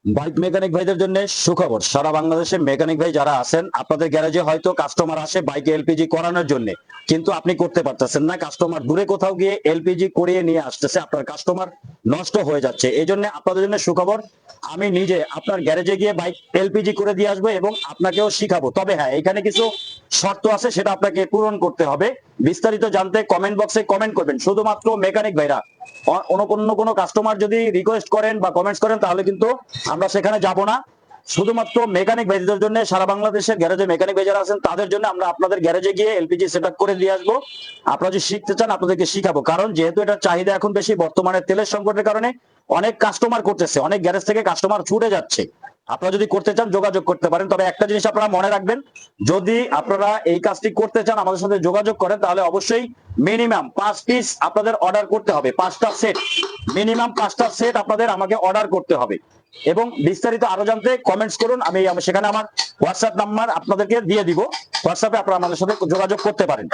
Bike mechanic ভাইদের জন্য সুখবর। সারা বাংলাদেশে মেকানিক ভাই যারা আছেন, আপনাদের গ্যারেজে হয়তো কাস্টমার আসে বাইকে এলপিজি করানোর জন্য, কিন্তু আপনি করতে পারতেছেন না। কাস্টমার দূরে কোথাও গিয়ে এলপিজি করিয়ে নিয়ে আসতেছে, আপনার কাস্টমার নষ্ট হয়ে যাচ্ছে। এই জন্য আপনাদের জন্য সুখবর, আমি নিজে আপনার গ্যারেজে গিয়ে বাইক এলপিজি করে দিয়ে আসবো এবং আপনাকেও শিখাবো। তবে হ্যাঁ, এখানে কিছু শর্ত আছে, সেটা আপনাকে পূরণ করতে হবে। বিস্তারিত জানতে কমেন্ট বক্সে কমেন্ট করবেন। শুধুমাত্র মেকানিক ভাইরা, অন্য কোনো কাস্টমার যদি রিকোয়েস্ট করেন বা কমেন্টস করেন, তাহলে কিন্তু আমরা সেখানে যাব না। শুধুমাত্র মেকানিক ভাইদের জন্য, সারা বাংলাদেশের গ্যারেজে মেকানিক ভাই যারা আছেন তাদের জন্য আমরা আপনাদের গ্যারেজে গিয়ে এলপিজি সেট আপ করে দিয়ে আসবো। আপনারা যদি শিখতে চান, আপনাদেরকে শিখাবো। কারণ যেহেতু এটার চাহিদা এখন বেশি, বর্তমানে তেলের সংকটের কারণে অনেক কাস্টমার করতেছে, অনেক গ্যারেজ থেকে কাস্টমার ছুটে যাচ্ছে। আপনারা যদি করতে চান যোগাযোগ করতে পারেন। তবে একটা জিনিস আপনারা মনে রাখবেন, যদি আপনারা এই কাজটি করতে চান, আমাদের সাথে যোগাযোগ করেন, তাহলে অবশ্যই মিনিমাম 5 পিস আপনাদের অর্ডার করতে হবে। 5টা সেট, মিনিমাম 5টা সেট আপনাদের আমাকে অর্ডার করতে হবে। এবং বিস্তারিত আরো জানতে কমেন্টস করুন, আমি সেখানে আমার হোয়াটসঅ্যাপ নাম্বার আপনাদেরকে দিয়ে দিব। হোয়াটসঅ্যাপে আপনারা আমাদের সাথে যোগাযোগ করতে পারেন।